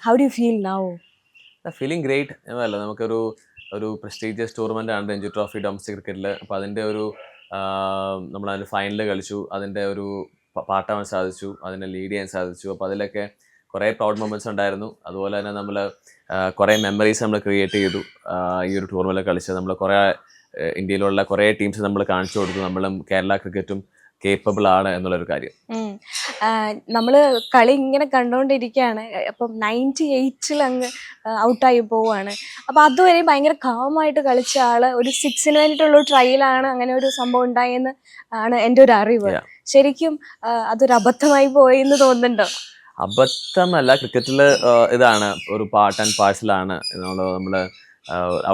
How do you feel now? Feeling great എന്നല്ല നമുക്കൊരു prestigious tournament ആണ് രഞ്ജി ട്രോഫി ഡൊമസ്റ്റിക് ക്രിക്കറ്റിൽ. അപ്പോൾ അതിൻ്റെ നമ്മളതിൻ്റെ ഫൈനൽ കളിച്ചു, അതിൻ്റെ പാട്ടാവാൻ സാധിച്ചു, അതിനെ ലീഡ് ചെയ്യാൻ സാധിച്ചു. അപ്പോൾ അതിലൊക്കെ കുറേ പ്രൗഡ് മൊമെൻറ്റ്സ് ഉണ്ടായിരുന്നു. അതുപോലെ തന്നെ നമ്മൾ കുറേ മെമ്മറീസ് നമ്മൾ ക്രിയേറ്റ് ചെയ്തു. ഈ ഒരു ടൂർണമെൻറ്റിൽ കളിച്ചത് നമ്മൾ കുറേ ഇന്ത്യയിലുള്ള കുറേ ടീംസ് നമ്മൾ കാണിച്ചു കൊടുത്തു നമ്മളും കേരള ക്രിക്കറ്റും കേപ്പബിൾ ആണ് എന്നുള്ളൊരു കാര്യം. നമ്മള് കളി ഇങ്ങനെ കണ്ടോണ്ടിരിക്കുകയാണ്. അപ്പം 98-ൽ അങ്ങ് ഔട്ടായി പോവാണ്. അപ്പൊ അതുവരെ ഭയങ്കര കാമായിട്ട് കളിച്ച ആള് ഒരു 6-ന് വേണ്ടിയിട്ടുള്ള ട്രയലാണ് അങ്ങനെ ഒരു സംഭവം ഉണ്ടായെന്ന് ആണ് എൻ്റെ ഒരു അറിവ്. ശരിക്കും അതൊരു അബദ്ധമായി പോയി എന്ന് തോന്നുന്നുണ്ടോ? അബദ്ധമല്ല, ക്രിക്കറ്റിൽ ഇതാണ് ഒരു പാർട്ട് ആൻഡ് പാഴ്സലാണ് നമ്മള്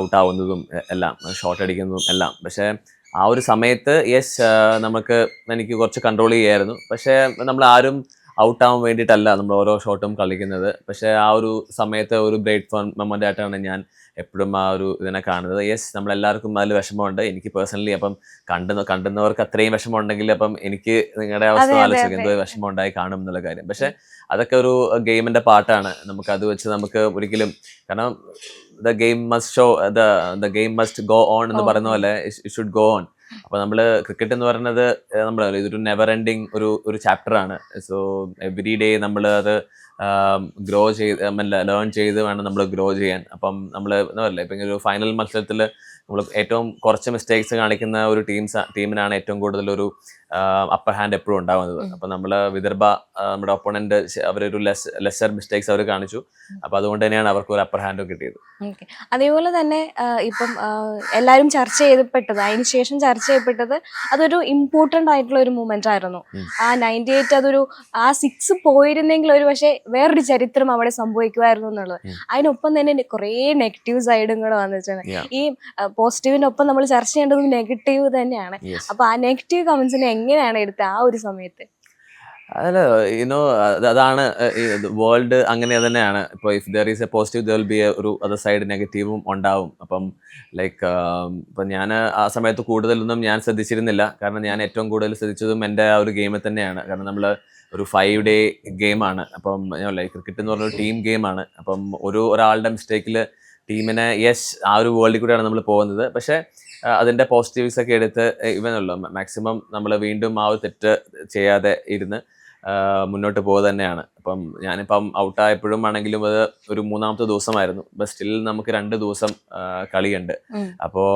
ഔട്ടാവുന്നതും എല്ലാം, ഷോട്ട് അടിക്കുന്നതും എല്ലാം. പക്ഷേ ആ ഒരു സമയത്ത് എനിക്ക് കുറച്ച് കൺട്രോൾ ചെയ്യായിരുന്നു. പക്ഷേ നമ്മൾ ആരും ഔട്ടാവാൻ വേണ്ടിയിട്ടല്ല നമ്മൾ ഓരോ ഷോട്ടും കളിക്കുന്നത്. പക്ഷേ ആ ഒരു സമയത്ത് ഒരു ബ്രേക്ക് ഫോൺ മൊമെൻ്റ് ആയിട്ടാണ് ഞാൻ എപ്പോഴും ആ ഒരു ഇതിനെ കാണുന്നത്. നമ്മളെല്ലാവർക്കും അതിൽ വിഷമമുണ്ട്. എനിക്ക് പേഴ്സണലി അപ്പം കണ്ടുന്നവർക്ക് അത്രയും വിഷമം ഉണ്ടെങ്കിൽ അപ്പം എനിക്ക് നിങ്ങളുടെ അവസ്ഥ ആലോചിക്കും എന്തോ വിഷമം ഉണ്ടായി കാണും എന്നുള്ള കാര്യം. പക്ഷെ അതൊക്കെ ഒരു ഗെയിമിന്റെ പാർട്ടാണ്. അത് വെച്ച് നമുക്ക് ഒരിക്കലും, കാരണം the game must go on എന്ന് പറയുന്ന പോലെ ഇറ്റ് ഷുഡ് ഗോ ഓൺ. അപ്പൊ നമ്മള് ക്രിക്കറ്റ് എന്ന് പറയുന്നത് ഇതൊരു നെവർ എൻഡിങ് ഒരു ചാപ്റ്റർ ആണ്. സോ എവറി ഡേ നമ്മൾ അത് ലേൺ ചെയ്ത് വേണം നമ്മൾ ഗ്രോ ചെയ്യാൻ. അപ്പം നമ്മൾ എന്താ പറയുക, ഇപ്പം ഒരു ഫൈനൽ മത്സരത്തിൽ നമ്മൾ ഏറ്റവും കുറച്ച് മിസ്റ്റേക്സ് കാണിക്കുന്ന ഒരു ടീമിനാണ് ഏറ്റവും കൂടുതൽ ഒരു അപ്പർ ഹാൻഡ് എപ്പോഴും ഉണ്ടാവുന്നത്. അപ്പം നമ്മൾ വിദർഭ, നമ്മുടെ ഒപ്പോണന്റ്, അവരൊരു ലെസർ മിസ്റ്റേക്സ് അവർ കാണിച്ചു. അപ്പം അതുകൊണ്ട് തന്നെയാണ് അവർക്ക് ഒരു അപ്പർ ഹാൻഡും കിട്ടിയത്. അതേപോലെ തന്നെ ഇപ്പം എല്ലാവരും ചർച്ച ചെയ്യപ്പെട്ടത്, അതിനുശേഷം ചർച്ച ചെയ്യപ്പെട്ടത് അതൊരു ഇമ്പോർട്ടൻ്റ് ആയിട്ടുള്ള ഒരു മൂമെന്റ് ആയിരുന്നു. ആ 98 അതൊരു 6 പോയിരുന്നെങ്കിൽ ഒരു പക്ഷേ വേറൊരു ചരിത്രം അവിടെ സംഭവിക്കുമായിരുന്നു എന്നുള്ളത്. അതിനൊപ്പം തന്നെ കുറേ നെഗറ്റീവ് സൈഡും കൂടെ വന്നിട്ടുണ്ട്. ഈ പോസിറ്റീവിനൊപ്പം നമ്മൾ ചർച്ച ചെയ്യേണ്ടത് നെഗറ്റീവ് തന്നെയാണ്. അപ്പൊ ആ നെഗറ്റീവ് കമന്റ്സിനെ എങ്ങനെയാണ് എടുത്തത് ആ ഒരു സമയത്ത്? അതല്ല, അതാണ് വേൾഡ് അങ്ങനെ തന്നെയാണ്. ഇപ്പോൾ if there is A positive there will be ഒരു അതർ സൈഡ് നെഗറ്റീവും ഉണ്ടാവും. അപ്പം ഇപ്പം ഞാൻ ആ സമയത്ത് കൂടുതലൊന്നും ഞാൻ ശ്രദ്ധിച്ചിരുന്നില്ല. കാരണം ഞാൻ ഏറ്റവും കൂടുതൽ ശ്രദ്ധിച്ചതും എൻ്റെ ആ ഒരു ഗെയിമിൽ തന്നെയാണ്. കാരണം നമ്മൾ ഒരു 5 ഡേ ഗെയിമാണ്. അപ്പം ക്രിക്കറ്റ് എന്ന് പറഞ്ഞൊരു ടീം ഗെയിമാണ്. അപ്പം ഒരാളുടെ മിസ്റ്റേക്കിൽ ടീമിനെ ആ ഒരു വേൾഡിൽ കൂടെയാണ് നമ്മൾ പോകുന്നത്. പക്ഷേ അതിൻ്റെ പോസിറ്റീവ്സ് ഒക്കെ എടുത്ത് മാക്സിമം നമ്മൾ വീണ്ടും ആ ഒരു തെറ്റ് ചെയ്യാതെ ഇരുന്ന് മുന്നോട്ട് പോകുക തന്നെയാണ്. അപ്പം ഞാനിപ്പം ഔട്ടായപ്പോഴും ആണെങ്കിലും അത് ഒരു 3-ാമത്തെ ദിവസമായിരുന്നു. ബട്ട് സ്റ്റിൽ നമുക്ക് 2 ദിവസം കളിയുണ്ട്. അപ്പോൾ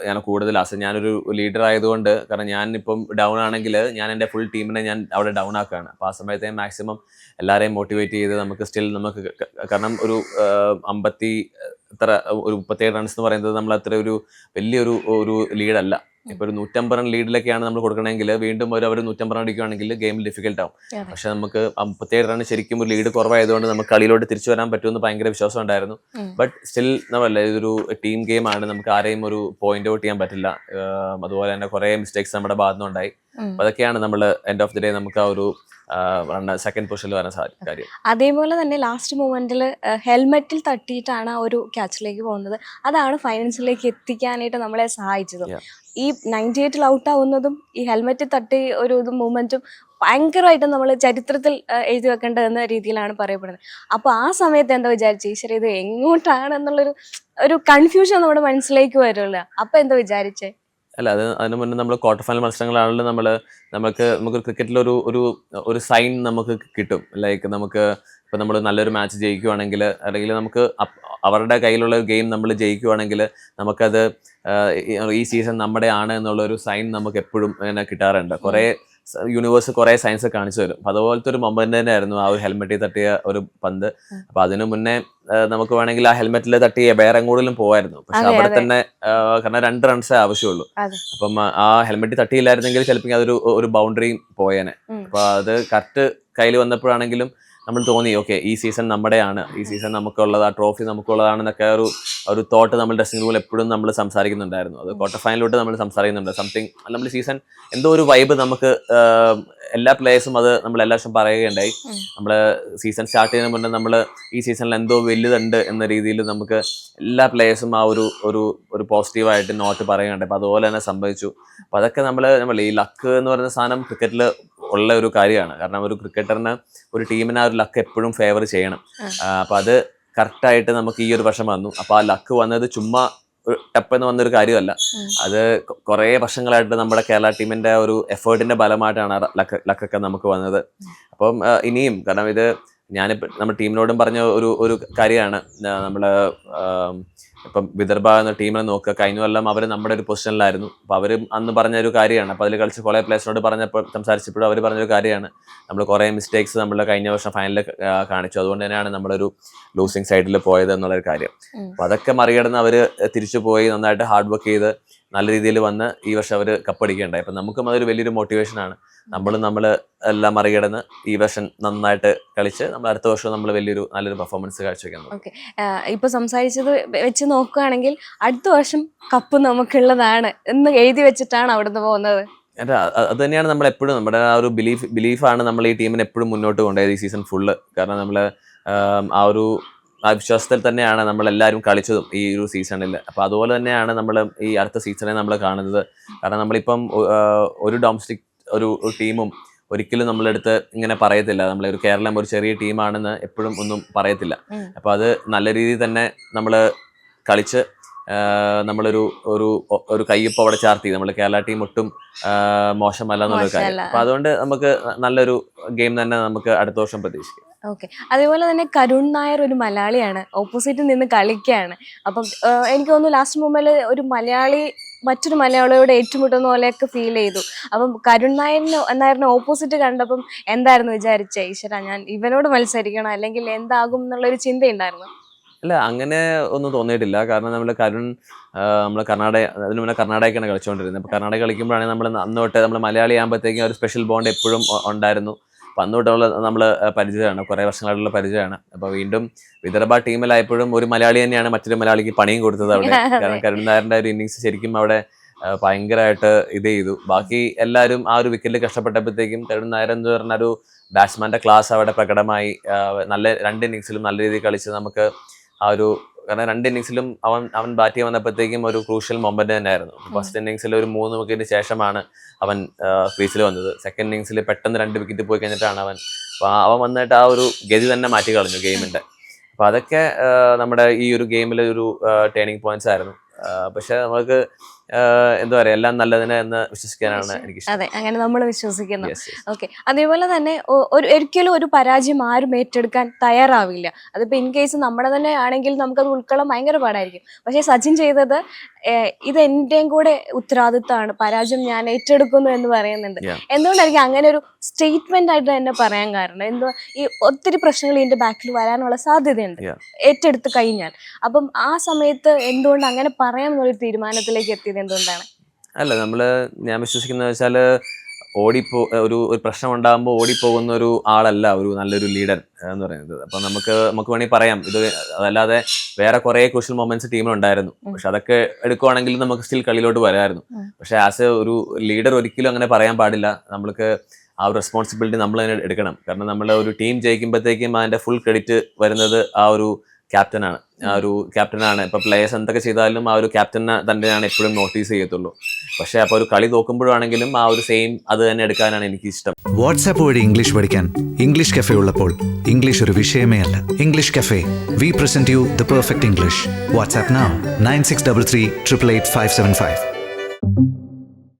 ഞാൻ കൂടുതൽ ഞാനൊരു ലീഡർ ആയതുകൊണ്ട്, കാരണം ഞാനിപ്പം ഡൗൺ ആണെങ്കിൽ ഞാൻ എൻ്റെ ഫുൾ ടീമിനെ ഞാൻ അവിടെ ഡൗൺ ആക്കുകയാണ്. അപ്പോൾ ആ സമയത്ത് മാക്സിമം എല്ലാവരെയും മോട്ടിവേറ്റ് ചെയ്ത് നമുക്ക് കാരണം ഒരു 37 റൺസ് എന്ന് പറയുന്നത് നമ്മൾ അത്ര ഒരു വലിയൊരു ലീഡല്ല. ഇപ്പൊ ഒരു 150 റൺ ലീഡിലൊക്കെയാണ് നമ്മൾ കൊടുക്കണമെങ്കിൽ വീണ്ടും അവർ 150 റൺ അടിക്കുകയാണെങ്കിൽ ഗെയിം ഡിഫിക്കൽട്ട് ആവും. പക്ഷെ നമുക്ക് 57 റൺ ശരിക്കും ഒരു ലീഡ് കുറവായതുകൊണ്ട് നമുക്ക് കളിയിലോട്ട് തിരിച്ചു വരാൻ പറ്റുമെന്ന് ഭയങ്കര വിശ്വാസം ഉണ്ടായിരുന്നു. ബട്ട് സ്റ്റിൽ ഇതൊരു ടീം ഗെയിം ആണ്. നമുക്ക് ആരെയും ഒരു പോയിന്റ് ഔട്ട് ചെയ്യാൻ പറ്റില്ല. അതുപോലെ തന്നെ കുറെ മിസ്റ്റേക്സ് നമ്മുടെ ഭാഗത്തുനിന്ന് ഉണ്ടായി. അപ്പൊ അതൊക്കെയാണ് നമ്മൾ എൻഡ് ഓഫ് ദി ഡേ നമുക്ക് ആ ഒരു സെക്കൻഡ് പൊസിഷനിൽ വരാൻ കാര്യം. അതേപോലെ തന്നെ ലാസ്റ്റ് മൊമെന്റിൽ ഹെൽമെറ്റിൽ തട്ടിയിട്ടാണ് ആ ഒരു ക്യാച്ചിലേക്ക് പോകുന്നത്. അതാണ് ഫൈനൽസിലേക്ക് എത്തിക്കാനായിട്ട് നമ്മളെ സഹായിച്ചത്. ഈ 98-ൽ ഔട്ടാവുന്നതും ഈ ഹെൽമെറ്റ് തട്ടി ഒരു മൂമെന്റും ഭയങ്കരമായിട്ട് നമ്മൾ ചരിത്രത്തിൽ എഴുതി വെക്കേണ്ടതെന്ന രീതിയിലാണ് പറയപ്പെടുന്നത്. അപ്പൊ ആ സമയത്ത് എന്താ വിചാരിച്ചു, ഈശ്വര ഇത് എങ്ങോട്ടാണെന്നുള്ളൊരു കൺഫ്യൂഷൻ നമ്മുടെ മനസ്സിലേക്ക് വരുമല്ലോ. അപ്പൊ എന്താ വിചാരിച്ചേ? അല്ല, അതിന് മുന്നേ നമ്മൾ ക്വാർട്ടർ ഫൈനൽ മത്സരങ്ങളാണെങ്കിൽ നമുക്ക് ക്രിക്കറ്റിൽ ഒരു സൈൻ നമുക്ക് കിട്ടും. നമുക്ക് ഇപ്പം നമ്മൾ നല്ലൊരു മാച്ച് ജയിക്കുവാണെങ്കിൽ, അല്ലെങ്കിൽ നമുക്ക് അവരുടെ കയ്യിലുള്ള ഗെയിം നമ്മൾ ജയിക്കുവാണെങ്കിൽ നമുക്കത് ഈ സീസൺ നമ്മുടെ ആണ് എന്നുള്ളൊരു സൈൻ നമുക്ക് എപ്പോഴും ഇങ്ങനെ കിട്ടാറുണ്ട്. കുറേ യൂണിവേഴ്സ് കുറേ സയൻസ് കാണിച്ചു തരും. അപ്പം അതുപോലത്തെ ഒരു മൊമെന്റ് തന്നെയായിരുന്നു ആ ഒരു ഹെൽമെറ്റിൽ തട്ടിയ ഒരു പന്ത്. അപ്പൊ അതിനു മുന്നേ നമുക്ക് വേണമെങ്കിൽ ആ ഹെൽമെറ്റിൽ തട്ടി വേറെ എങ്ങോട്ടും പോവായിരുന്നു. പക്ഷെ അവിടെ തന്നെ കാരണം 2 റൺസേ ആവശ്യമുള്ളൂ. അപ്പം ആ ഹെൽമെറ്റ് തട്ടിയില്ലായിരുന്നെങ്കിൽ ചിലപ്പോൾ അതൊരു ബൗണ്ടറിയും പോയേനെ. അപ്പൊ അത് കറക്റ്റ് കയ്യിൽ വന്നപ്പോഴാണെങ്കിലും നമ്മൾ തോന്നി, ഓക്കെ ഈ സീസൺ നമ്മുടെയാണ്, ഈ സീസൺ നമുക്കുള്ളത്, ആ ട്രോഫി നമുക്കുള്ളതാണെന്നൊക്കെ ഒരു തോട്ട് നമ്മൾ ഡ്രസ്സിംഗ് റൂമിൽ എപ്പോഴും നമ്മൾ സംസാരിക്കുന്നുണ്ടായിരുന്നു. അത് ക്വാർട്ടർ ഫൈനലിലോട്ട് നമ്മൾ സംസാരിക്കുന്നുണ്ട്. സംതിങ് നമ്മൾ സീസൺ എന്തോ ഒരു വൈബ് നമുക്ക് എല്ലാ പ്ലേയേഴ്സും അത് നമ്മൾ എല്ലാ വർഷം പറയുകയുണ്ടായി. നമ്മൾ സീസൺ സ്റ്റാർട്ട് ചെയ്യുന്നതിന് മുന്നേ നമ്മൾ ഈ സീസണിൽ എന്തോ വലുതുണ്ട് എന്ന രീതിയിൽ നമുക്ക് എല്ലാ പ്ലേയേഴ്സും ആ ഒരു പോസിറ്റീവായിട്ട് നോട്ട് പറയുകയുണ്ടായി. അപ്പം അതുപോലെ തന്നെ സംഭവിച്ചു. അപ്പം അതൊക്കെ നമ്മൾ ഈ ലക്ക് എന്ന് പറയുന്ന സാധനം ക്രിക്കറ്റിൽ ഉള്ള ഒരു കാര്യമാണ്. കാരണം ഒരു ക്രിക്കറ്ററിന് ഒരു ടീമിനെ ആ ഒരു ലക്ക് എപ്പോഴും ഫേവർ ചെയ്യണം. അപ്പോൾ അത് കറക്റ്റായിട്ട് നമുക്ക് ഈ ഒരു വർഷം വന്നു. അപ്പോൾ ആ ലക്ക് വന്നത് ചുമ്മാ ടപ്പെന്ന് വന്നൊരു കാര്യമല്ല. അത് കുറേ വർഷങ്ങളായിട്ട് നമ്മുടെ കേരള ടീമിന്റെ ഒരു എഫേർട്ടിന്റെ ഫലമായിട്ടാണ് ലക്കൊക്കെ നമുക്ക് വന്നത്. അപ്പം ഇനിയും, കാരണം ഇത് ഞാനിപ്പോൾ നമ്മുടെ ടീമിനോടും പറഞ്ഞ ഒരു കാര്യമാണ്, നമ്മൾ ഇപ്പം വിദർഭ എന്ന ടീമിനെ നോക്കുക, കഴിഞ്ഞ കൊല്ലം അവർ നമ്മുടെ ഒരു പൊസിഷനിലായിരുന്നു. അപ്പോൾ അവർ അന്ന് പറഞ്ഞൊരു കാര്യമാണ്, അപ്പോൾ അതിൽ കളിച്ച് കുറേ പ്ലേയേഴ്സിനോട് സംസാരിച്ചപ്പോഴും അവർ പറഞ്ഞൊരു കാര്യമാണ്, നമ്മൾ കുറേ മിസ്റ്റേക്സ് നമ്മൾ കഴിഞ്ഞ വർഷം ഫൈനലിൽ കാണിച്ചു, അതുകൊണ്ട് തന്നെയാണ് നമ്മളൊരു ലൂസിങ് സൈഡിൽ പോയത് എന്നുള്ളൊരു കാര്യം. അപ്പോൾ അതൊക്കെ മറികടന്ന് അവർ തിരിച്ചു പോയി നന്നായിട്ട് ഹാർഡ് വർക്ക് ചെയ്ത് നല്ല രീതിയിൽ വന്ന് ഈ വർഷം അവർ കപ്പടിക്കുകയുണ്ടായി. അപ്പം നമുക്കും അതൊരു വലിയൊരു മോട്ടിവേഷനാണ്. നമ്മൾ എല്ലാം മറികടന്ന് ഈ വർഷം നന്നായിട്ട് കളിച്ച് നമ്മൾ അടുത്ത വർഷം നമ്മൾ നല്ലൊരു പെർഫോമൻസ് കാഴ്ചവെക്കാൻ. ഓക്കെ, ഇപ്പൊ സംസാരിച്ചത് വെച്ച് നോക്കുകയാണെങ്കിൽ അടുത്ത വർഷം കപ്പ് നമുക്കുള്ളതാണ് എന്ന് എഴുതി വെച്ചിട്ടാണ് അവിടുന്ന് പോകുന്നത്. അത് തന്നെയാണ് നമ്മൾ എപ്പോഴും, നമ്മുടെ ആ ഒരു ബിലീഫാണ് നമ്മൾ ഈ ടീമിനെ എപ്പോഴും മുന്നോട്ട് കൊണ്ടുപോയത് ഈ സീസൺ ഫുള്ള്. കാരണം നമ്മൾ ആ വിശ്വാസത്തിൽ തന്നെയാണ് നമ്മളെല്ലാവരും കളിച്ചതും ഈ ഒരു സീസണിൽ. അപ്പോൾ അതുപോലെ തന്നെയാണ് നമ്മൾ ഈ അടുത്ത സീസണെ നമ്മൾ കാണുന്നത്. കാരണം നമ്മളിപ്പം ഒരു ഡൊമസ്റ്റിക് ഒരു ടീമും ഒരിക്കലും നമ്മളെടുത്ത് ഇങ്ങനെ പറയത്തില്ല, ഒരു കേരളം ഒരു ചെറിയ ടീമാണെന്ന് എപ്പോഴും ഒന്നും പറയത്തില്ല. അപ്പോൾ അത് നല്ല രീതിയിൽ തന്നെ നമ്മൾ കളിച്ച് നമ്മളൊരു കയ്യൊപ്പം അവിടെ ചാർത്തി, നമ്മൾ കേരള ടീം ഒട്ടും മോശമല്ല എന്നുള്ളൊരു കാര്യം. അപ്പോൾ അതുകൊണ്ട് നമുക്ക് നല്ലൊരു ഗെയിം തന്നെ നമുക്ക് അടുത്ത വർഷം പ്രതീക്ഷിക്കാം. ഓക്കെ, അതേപോലെ തന്നെ കരുൺ നായർ ഒരു മലയാളിയാണ്, ഓപ്പോസിറ്റിൽ നിന്ന് കളിക്കുകയാണ്. അപ്പം എനിക്ക് തോന്നുന്നു ലാസ്റ്റ് മൊമെന്റിൽ ഒരു മലയാളി മറ്റൊരു മലയാളിയോട് ഏറ്റുമുട്ടുന്ന പോലെയൊക്കെ ഫീൽ ചെയ്തു. അപ്പം കരുൺ നായരിനെ ഓപ്പോസിറ്റ് കണ്ടപ്പം എന്തായിരുന്നു വിചാരിച്ചേ, ഈശ്വര ഞാൻ ഇവനോട് മത്സരിക്കണം അല്ലെങ്കിൽ എന്താകും എന്നുള്ളൊരു ചിന്തയുണ്ടായിരുന്നു? അല്ല, അങ്ങനെ ഒന്നും തോന്നിയിട്ടില്ല. കാരണം നമ്മൾ കർണാടക, അതിന് മുന്നേ കർണാടകയ്ക്കാണ് കളിച്ചുകൊണ്ടിരുന്നത്. അപ്പോൾ കർണാടക കളിക്കുമ്പോഴാണെങ്കിൽ നമ്മൾ അന്ന് തൊട്ട് നമ്മൾ മലയാളി ആകുമ്പോഴത്തേക്കും ഒരു സ്പെഷ്യൽ ബോണ്ട് എപ്പോഴും ഉണ്ടായിരുന്നു. അപ്പം അന്ന് തൊട്ടുള്ള നമ്മൾ പരിചയമാണ്, കുറേ വർഷങ്ങളായിട്ടുള്ള പരിചയമാണ്. അപ്പോൾ വീണ്ടും വിദർഭ ടീമിലായപ്പോഴും ഒരു മലയാളി തന്നെയാണ് മറ്റൊരു മലയാളിക്ക് പണിയും കൊടുത്തത് അവിടെ. കാരണം കരുൺ നായരുടെ ഒരു ഇന്നിങ്സ് ശരിക്കും അവിടെ ഭയങ്കരമായിട്ട് ഇത് ചെയ്തു. ബാക്കി എല്ലാവരും ആ ഒരു വിക്കറ്റിൽ കഷ്ടപ്പെട്ടപ്പോഴത്തേക്കും കരുൺ നായർ എന്ന് പറഞ്ഞ ഒരു ബാറ്റ്സ്മാൻ്റെ ക്ലാസ് അവിടെ പ്രകടമായി. രണ്ട് ഇന്നിങ്സിലും നല്ല രീതിയിൽ കളിച്ച് നമുക്ക് കാരണം രണ്ട് ഇന്നിങ്സിലും അവൻ ബാറ്റ് ചെയ്യാൻ വന്നപ്പോഴത്തേക്കും ഒരു ക്രൂഷ്യൽ മൊമെന്റ് തന്നെയായിരുന്നു. ഫസ്റ്റ് ഇന്നിങ്സിൽ ഒരു 3 വിക്കറ്റിന് ശേഷമാണ് അവൻ ക്രീസിൽ വന്നത്. സെക്കൻഡ് ഇന്നിങ്സിൽ പെട്ടെന്ന് 2 വിക്കറ്റ് പോയി കഴിഞ്ഞിട്ടാണ് അവൻ വന്നിട്ട് ആ ഒരു ഗതി തന്നെ മാറ്റി കളഞ്ഞു ഗെയിമിന്റെ. അപ്പോൾ അതൊക്കെ നമ്മുടെ ഈ ഒരു ഗെയിമിൽ ഒരു ടേണിംഗ് പോയിന്റ്സ് ആയിരുന്നു. പക്ഷെ നമുക്ക് എന്താ പറയാ, എല്ലാം നല്ലതിന് എന്ന് വിശ്വസിക്കാനാണ് എനിക്ക് ഇഷ്ടം. അതെ, അങ്ങനെ നമ്മൾ വിശ്വസിക്കുന്നു. ഓക്കെ, അതേപോലെ തന്നെ ഒരിക്കലും ഒരു പരാജയം ആരും ഏറ്റെടുക്കാൻ തയ്യാറാവില്ല. അതിപ്പോ ഇൻ കേസ് നമ്മുടെ തന്നെ ആണെങ്കിൽ നമുക്കത് ഉൾക്കൊള്ളാൻ ഭയങ്കര പാടായിരിക്കും. പക്ഷെ സച്ചിൻ ചെയ്തത് ഇത് എന്റെയും കൂടെ ഉത്തരവാദിത്തമാണ്, പരാജയം ഞാൻ ഏറ്റെടുക്കുന്നു എന്ന് പറയുന്നുണ്ട്. എന്തുകൊണ്ടായിരിക്കും അങ്ങനെ ഒരു സ്റ്റേറ്റ്മെന്റ് ആയിട്ട് തന്നെ പറയാൻ കാരണം? ഈ ഒത്തിരി പ്രശ്നങ്ങൾ ഇതിന്റെ ബാക്കിൽ വരാനുള്ള സാധ്യതയുണ്ട് ഏറ്റെടുത്ത് കഴിഞ്ഞാൽ. അപ്പം ആ സമയത്ത് എന്തുകൊണ്ട് അങ്ങനെ പറയാമെന്നൊരു തീരുമാനത്തിലേക്ക് എത്തിയത് എന്തുകൊണ്ടാണ്? അല്ല, ഞാൻ വിശ്വസിക്കുന്നത് വെച്ചാൽ ഒരു പ്രശ്നം ഉണ്ടാകുമ്പോൾ ഓടിപ്പോകുന്ന ഒരു ആളല്ല ഒരു നല്ലൊരു ലീഡർ എന്ന് പറയുന്നത്. അപ്പൊ നമുക്ക് വേണമെങ്കിൽ പറയാം ഇത്, അതല്ലാതെ വേറെ കുറെ ക്രൂഷ്യൽ മൊമെന്റ്സ് ടീമിലുണ്ടായിരുന്നു. പക്ഷെ അതൊക്കെ എടുക്കുവാണെങ്കിൽ നമുക്ക് സ്റ്റിൽ കളിയിലോട്ട് വരാമായിരുന്നു. പക്ഷെ ആസ് എ ഒരു ലീഡർ ഒരിക്കലും അങ്ങനെ പറയാൻ പാടില്ല. നമ്മൾക്ക് ആ ഒരു റെസ്പോൺസിബിലിറ്റി നമ്മൾ തന്നെ എടുക്കണം. കാരണം നമ്മൾ ഒരു ടീം ജയിക്കുമ്പോഴത്തേക്കും അതിന്റെ ഫുൾ ക്രെഡിറ്റ് വരുന്നത് ആ ഒരു ക്യാപ്റ്റനാണ്. ഇപ്പൊ പ്ലേയേഴ്സ് എന്തൊക്കെ ചെയ്താലും ആ ഒരു ക്യാപ്റ്റനെ തന്നെയാണ് എപ്പോഴും നോട്ടീസ് ചെയ്യത്തുള്ളൂ. പക്ഷെ അപ്പൊ ഒരു കളി നോക്കുമ്പോഴാണെങ്കിലും ആ ഒരു സെയിം അത് തന്നെ എടുക്കാനാണ് എനിക്ക് ഇഷ്ടം. വാട്സാപ്പ് വഴി ഇംഗ്ലീഷ് പഠിക്കാൻ ഇംഗ്ലീഷ് കഫേ ഉള്ളപ്പോൾ ഇംഗ്ലീഷ് ഒരു വിഷയമേ അല്ല. English cafe, we present you the perfect English. WhatsApp now 9633 888 575.